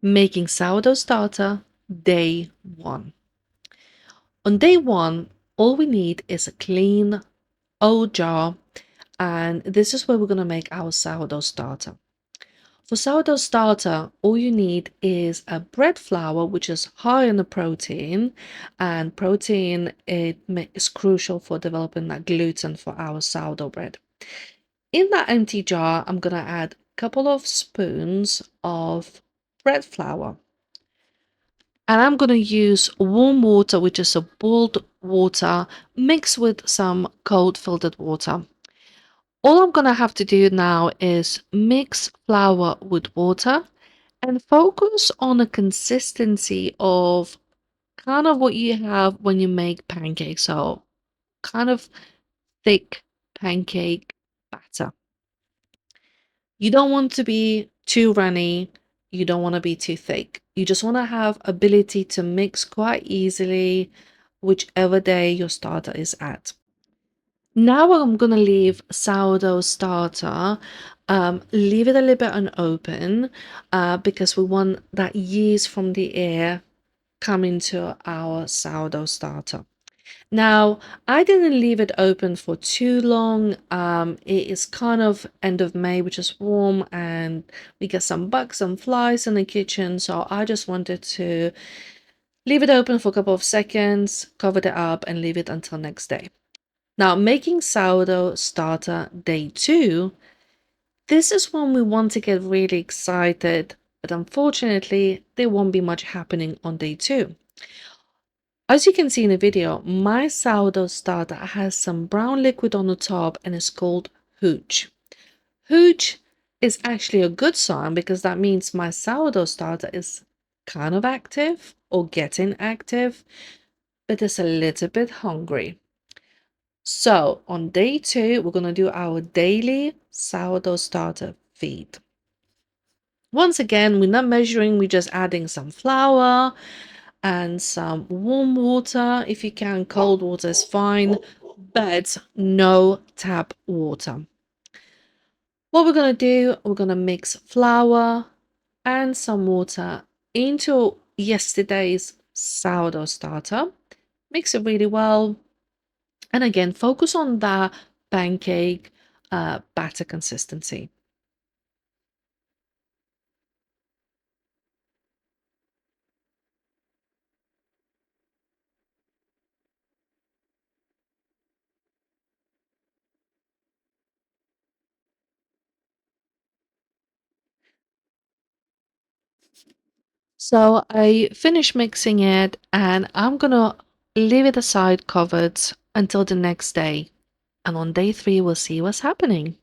Making sourdough starter, day one. On day one, all we need is a clean old jar, and this is where we're going to make our sourdough starter. For sourdough starter, all you need is a bread flour, which is high in the protein, and protein is crucial for developing that gluten for our sourdough bread. In that empty jar, I'm going to add a couple of spoons of bread flour. And I'm going to use warm water, which is a boiled water, mixed with some cold filtered water. All I'm going to have to do now is mix flour with water and focus on the consistency of kind of what you have when you make pancakes. So, kind of thick pancake batter. You don't want to be too runny. You don't want to be too thick. You just want to have ability to mix quite easily whichever day your starter is at. Now I'm gonna leave sourdough starter, leave it a little bit unopened, because we want that yeast from the air come into our sourdough starter. Now, I didn't leave it open for too long. It is kind of end of May, which is warm, and we get some bugs and flies in the kitchen. So I just wanted to leave it open for a couple of seconds, cover it up, and leave it until next day. Now, making sourdough starter day two, this is when we want to get really excited, but unfortunately, there won't be much happening on day two. As you can see in the video, my sourdough starter has some brown liquid on the top and is called hooch. Hooch is actually a good sign because that means my sourdough starter is kind of active or getting active, but it's a little bit hungry. So on day two, we're going to do our daily sourdough starter feed. Once again, we're not measuring, we're just adding some flour and some warm water. If you can, cold water is fine, but no tap water. What we're going to do, we're going to mix flour and some water into yesterday's sourdough starter. Mix it really well. And again, focus on that pancake batter consistency. So I finish mixing it and I'm gonna leave it aside covered until the next day. And on day three, we'll see what's happening.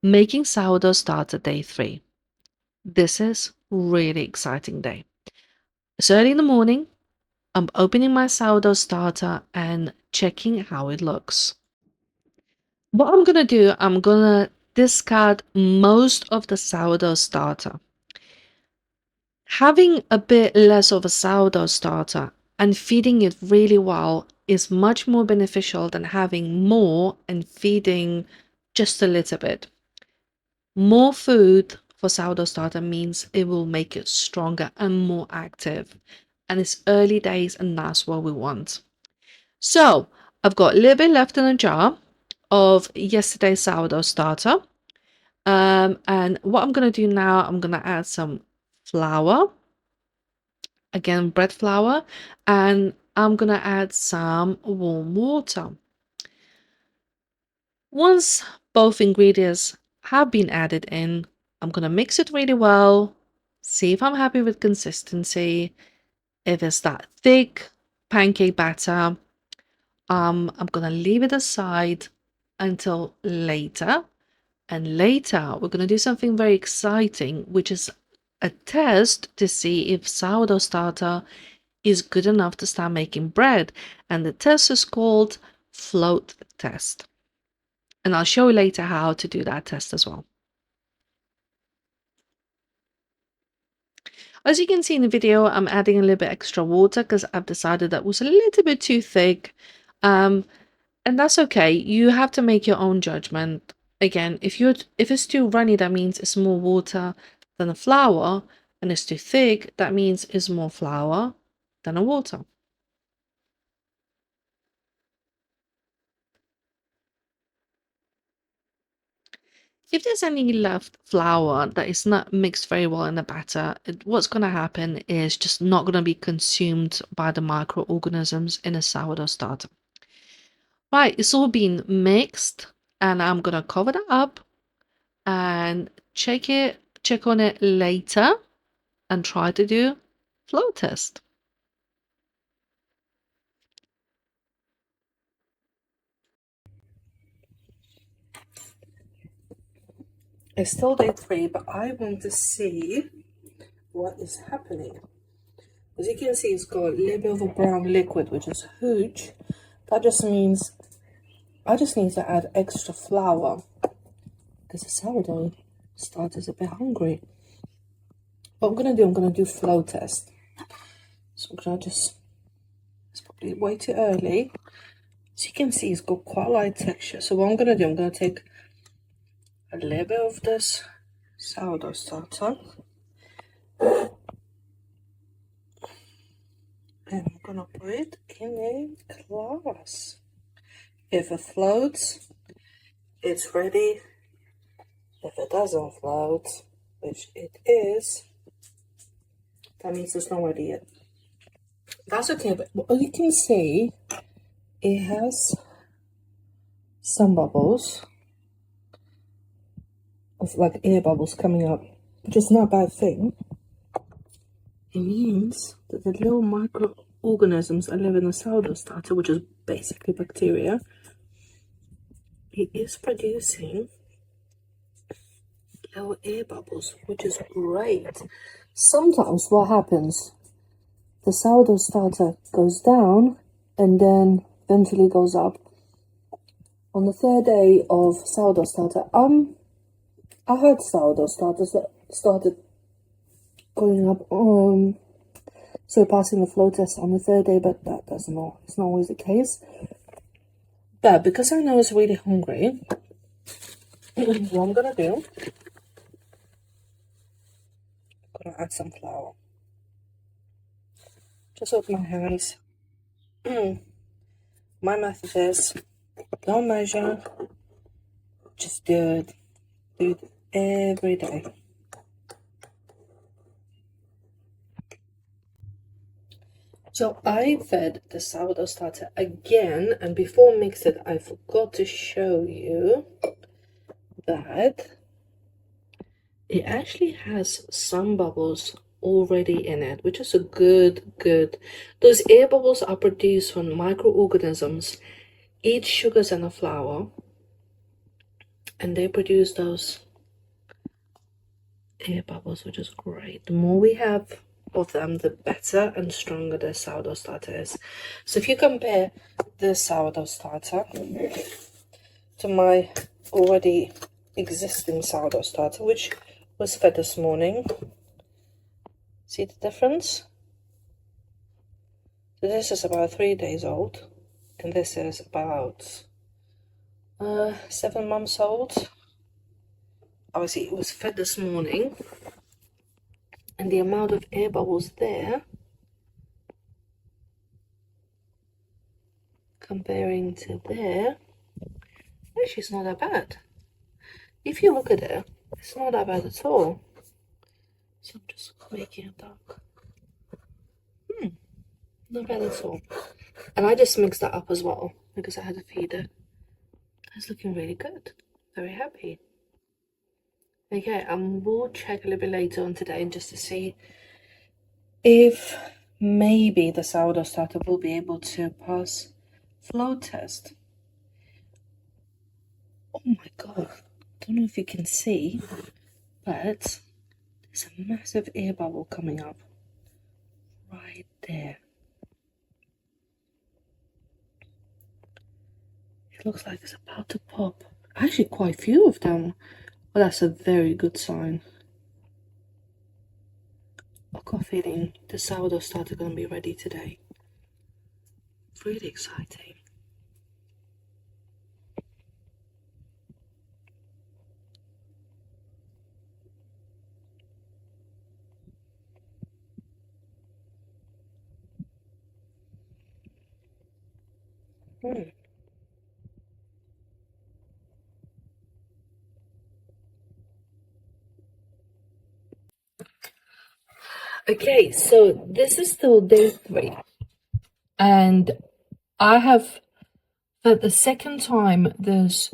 Making sourdough starter day three. This is really exciting day. It's early in the morning. I'm opening my sourdough starter and checking how it looks. What I'm gonna do, I'm gonna discard most of the sourdough starter. Having a bit less of a sourdough starter and feeding it really well is much more beneficial than having more and feeding just a little bit. More food for sourdough starter means it will make it stronger and more active. And it's early days, and that's what we want. So I've got a little bit left in a jar of yesterday's sourdough starter. And what I'm going to do now, I'm going to add some flour, again, bread flour, and I'm going to add some warm water. Once both ingredients have been added in, I'm going to mix it really well, see if I'm happy with consistency. If it's that thick pancake batter, I'm going to leave it aside until later. And later, we're going to do something very exciting, which is a test to see if sourdough starter is good enough to start making bread. And the test is called float test. And I'll show you later how to do that test as well. As you can see in the video, I'm adding a little bit extra water because I've decided that was a little bit too thick. And that's okay. You have to make your own judgment. Again, if it's too runny, that means it's more water than a flour, and it's too thick, that means it's more flour than a water. If there's any left flour that is not mixed very well in the batter, what's going to happen is just not going to be consumed by the microorganisms in a sourdough starter. Right, it's all been mixed, and I'm going to cover that up and check on it later and try to do flow test. It's still day 3, but I want to see what is happening. As you can see, it's got a little bit of a brown liquid, which is huge. That just means I just need to add extra flour because the sourdough starter's a bit hungry. What I'm gonna do flow test. So I'm gonna it's probably way too early. As you can see, it's got quite a light texture. So what I'm gonna take a little bit of this sourdough starter, and I'm gonna put it in a glass. If it floats, it's ready. If it doesn't float, which it is, that means it's not ready yet. That's okay, but you can see it has some bubbles of like air bubbles coming up, which is not a bad thing. It means that the little microorganisms that live in the sourdough starter, which is basically bacteria, it is producing little air bubbles, which is great. Sometimes what happens, the sourdough starter goes down and then eventually goes up. On the 3rd day of sourdough starter, I had sourdough starters that started going up, so passing the flow test on the 3rd day, but it's not always the case. But because I know it's really hungry, what I'm gonna do, I'm gonna add some flour. Just with my hands. My method is don't measure, just do it every day. So I fed the sourdough starter again, and before I mixed it, I forgot to show you that it actually has some bubbles already in it, which is a good. Those air bubbles are produced when microorganisms eat sugars in the flour, and they produce those air bubbles, which is great. The more we have of them, the better and stronger the sourdough starter is. So if you compare this sourdough starter to my already existing sourdough starter, which was fed this morning, see the difference? So this is about 3 days old, and this is about 7 months old. Obviously it was fed this morning, and the amount of air bubbles there comparing to there, actually it's not that bad. If you look at it, it's not that bad at all. So I'm just making it dark. Not bad at all. And I just mixed that up as well because I had to feed it. It's looking really good. Very happy. Okay, and we'll check a little bit later on today just to see if maybe the sourdough starter will be able to pass flow test. Oh my god, I don't know if you can see, but there's a massive air bubble coming up right there. It looks like it's about to pop. Actually, quite a few of them. Well, that's a very good sign. I've got a feeling the sourdough starter gonna be ready today. Really exciting. Okay, so this is still day 3, and I have for the second time this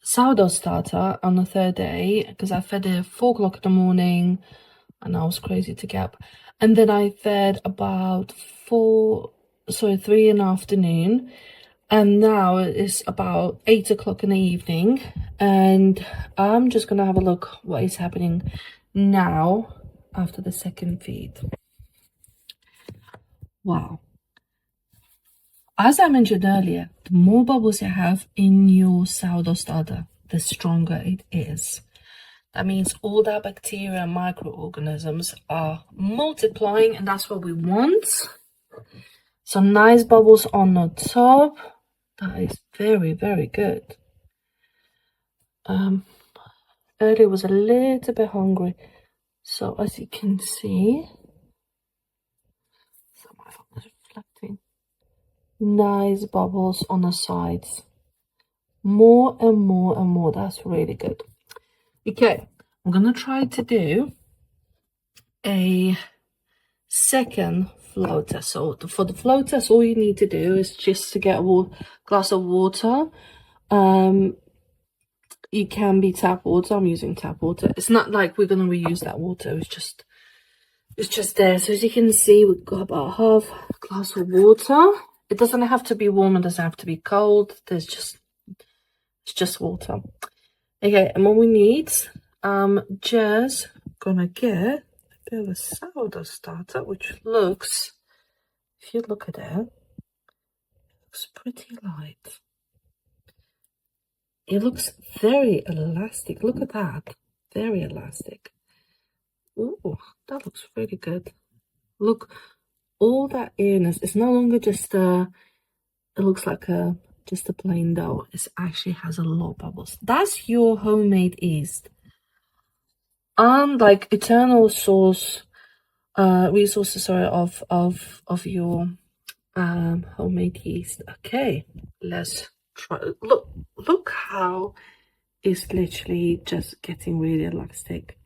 sourdough starter on the 3rd day, because I fed it at 4 o'clock in the morning and I was crazy to get up, and then I fed about 3 in the afternoon, and now it is about 8 o'clock in the evening, and I'm just gonna have a look what is happening now after the second feed. Wow. As I mentioned earlier, the more bubbles you have in your sourdough starter, the stronger it is. That means all that bacteria and microorganisms are multiplying, and that's what we want. Some nice bubbles on the top. That is very, very good. Earlier was a little bit hungry, so as you can see, my phone is reflecting. Nice bubbles on the sides. More and more and more. That's really good. Okay, I'm gonna try to do a second flow test. So for the flow test, all you need to do is just to get a glass of water. It can be tap water. I'm using tap water. It's not like we're gonna reuse that water. It's just there. So as you can see, we've got about half a glass of water. It doesn't have to be warm. It doesn't have to be cold. It's just water. Okay, and what we need, just gonna get a bit of a sourdough starter, which looks, if you look at it, looks pretty light. It looks very elastic. Look at that. Very elastic. Ooh, that looks really good. Look, all that airness. It's no longer just it looks like just a plain dough. It actually has a lot of bubbles. That's your homemade yeast. Like eternal source resources, sorry, of your homemade yeast. Okay, let's try. Look how it's literally just getting really elastic.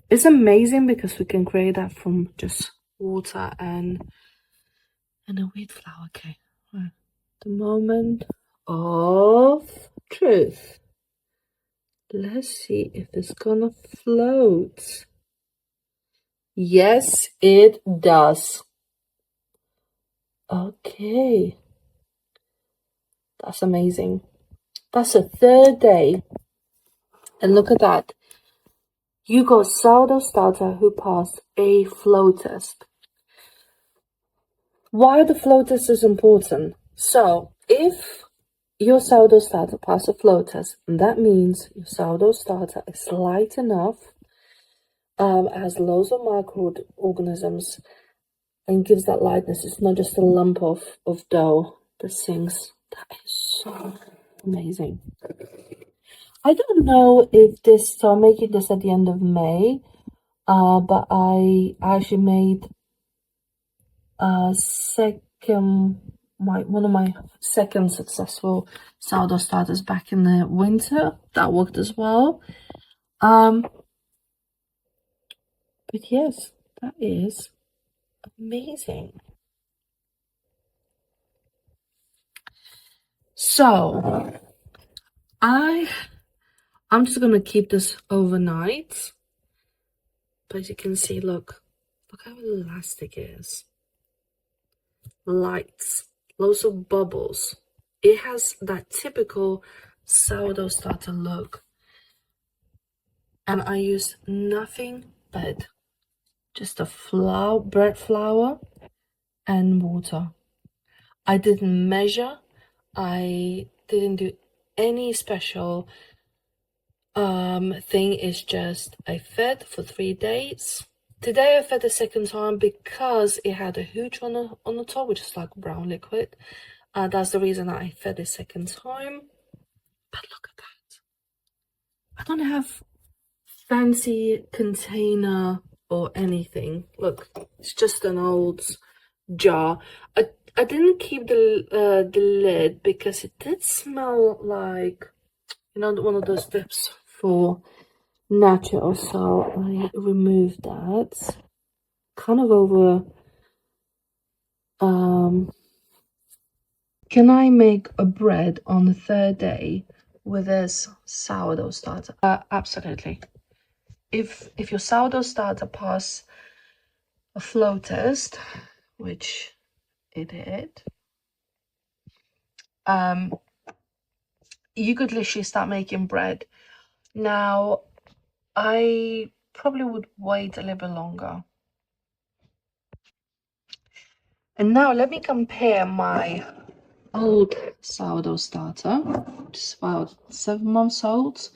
It's amazing because we can create that from just water and a wheat flour. Okay, right. The moment of truth. Let's see if it's gonna float. Yes, it does. Okay. That's amazing. That's the 3rd day. And look at that. You got sourdough starter who passed a flow test. Why the flow test is important? So, if your sourdough starter passed a flow test, that means your sourdough starter is light enough, has loads of microorganisms, and gives that lightness. It's not just a lump of dough that sinks. That is so amazing. I don't know if this, so I'm making this at the end of May, but I actually made one of my second successful sourdough starters back in the winter. That worked as well. But yes, that is amazing. So I'm just gonna keep this overnight. But as you can see, look how elastic it is. Lights, lots of bubbles. It has that typical sourdough starter look. And I used nothing but just a bread flour and water. I didn't measure. I didn't do any special thing. Is just I fed for 3 days. Today I fed the second time because it had a hooch on the top, which is like brown liquid. That's the reason I fed the second time. But look at that. I don't have fancy container or anything. Look, it's just an old jar. I didn't keep the lid because it did smell like, you know, one of those dips for nachos, so I removed that. Kind of over. Can I make a bread on the third day with this sourdough starter? Absolutely. If your sourdough starter pass a flow test, which it did, you could literally start making bread. Now, I probably would wait a little bit longer. And now let me compare my old sourdough starter, which is about 7 months old,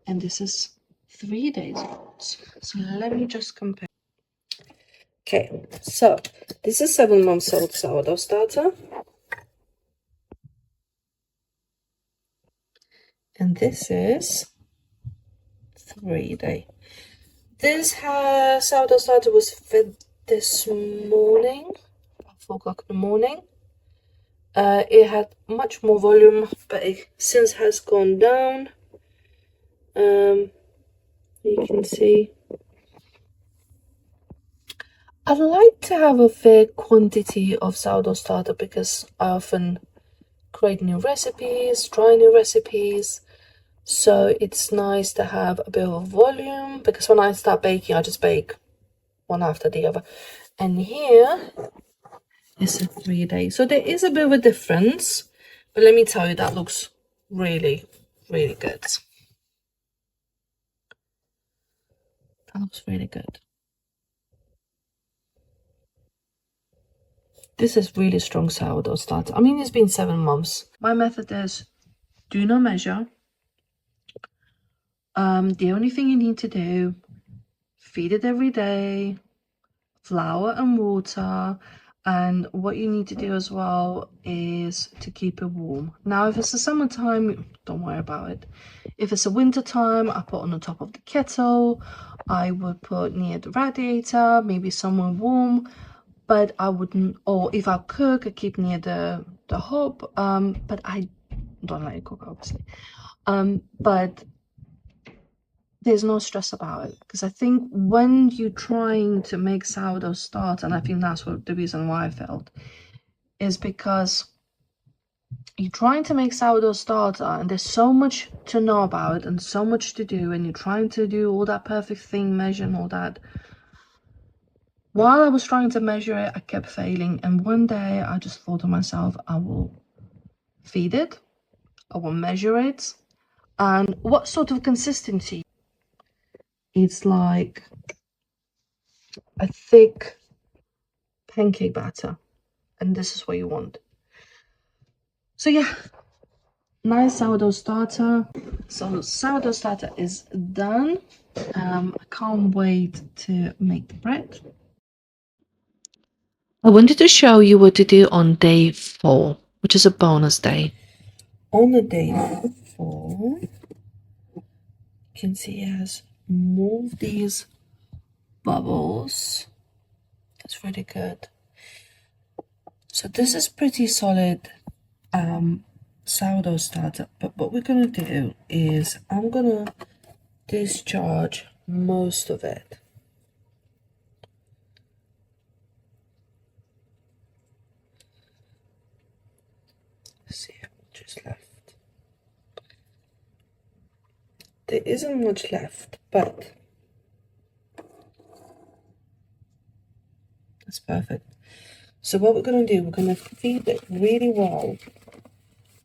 and this is 3 days old. So let me just compare. Okay, so this is 7 months old sourdough starter. And this is 3 day. This sourdough starter was fed this morning, about 4 o'clock in the morning. It had much more volume, but it since has gone down. You can see. I like to have a fair quantity of sourdough starter because I often create new recipes, try new recipes. So it's nice to have a bit of volume because when I start baking, I just bake one after the other. And here is a 3 day. So there is a bit of a difference, but let me tell you, that looks really, really good. That looks really good. This is really strong sourdough starter. I mean, it's been 7 months. My method is do not measure. The only thing you need to do, feed it every day, flour and water, and what you need to do as well is to keep it warm. Now, if it's the summertime, don't worry about it. If it's a winter time, I put on the top of the kettle. I would put near the radiator, maybe somewhere warm, but I wouldn't, or if I cook, I keep near the hob, but I don't let it cook, obviously. But there's no stress about it because I think when you're trying to make sourdough start, and I think that's what the reason why I failed, is because you're trying to make sourdough starter and there's so much to know about it and so much to do, and you're trying to do all that perfect thing, measure and all that. While I was trying to measure it, I kept failing, and one day I just thought to myself, I will feed it, I will measure it, and what sort of consistency. It's like a thick pancake batter, and this is what you want. So yeah, nice sourdough starter. So sourdough starter is done. I can't wait to make the bread. I wanted to show you what to do on day 4, which is a bonus day. On the day 4, you can see it has more of these bubbles. That's really good. So this is pretty solid sourdough starter, but what we're gonna do is I'm gonna discharge most of it. Let's see how much is left. There isn't much left, but that's perfect. So what we're gonna do, we're gonna feed it really well.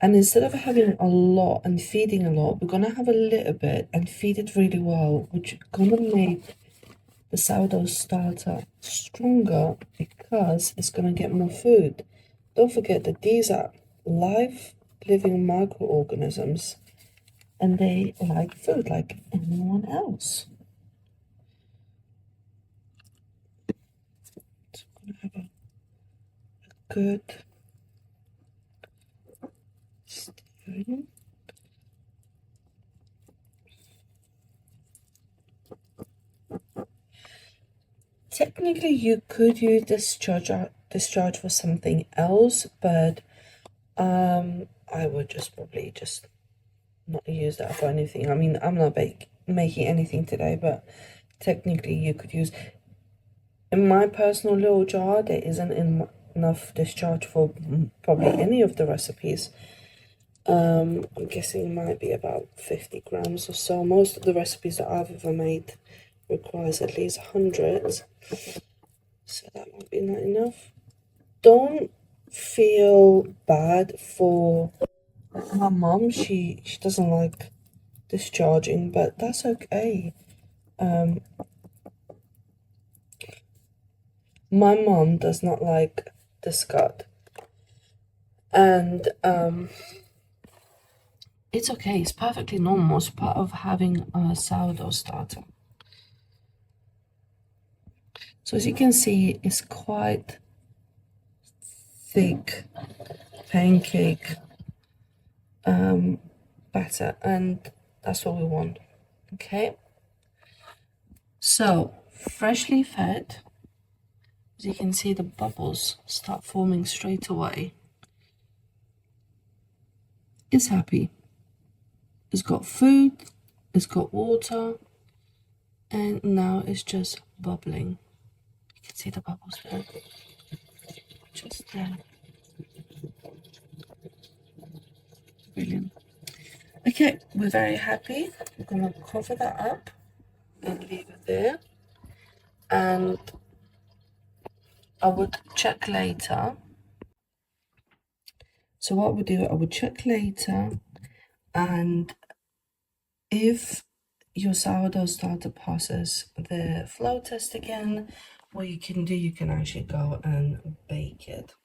And instead of having a lot and feeding a lot, we're gonna have a little bit and feed it really well, which is gonna make the sourdough starter stronger because it's gonna get more food. Don't forget that these are live living microorganisms and they like food like anyone else. So I'm gonna have a good stirring. Technically, you could use this discharge for something else, but I would just probably just not use that for anything. I mean, I'm not making anything today, but technically you could use, in my personal little jar, there isn't enough discharge for probably any of the recipes. I'm guessing it might be about 50 grams or so. Most of the recipes that I've ever made requires at least 100, so that might be not enough. Don't feel bad for my mom. She doesn't like discharging, but that's okay. My mom does not like discard, and it's okay. It's perfectly normal. It's part of having a sourdough starter. So as you can see, it's quite thick pancake batter, and that's what we want. Okay, so freshly fed, as you can see, the bubbles start forming straight away. It's happy. It's got food, it's got water, and now it's just bubbling. You can see the bubbles there. Just there. Brilliant. Okay, we're very happy. We're gonna cover that up and leave it there. And I would check later. So what I would do, I would check later, and if your sourdough starter passes the flow test again, what you can do, you can actually go and bake it.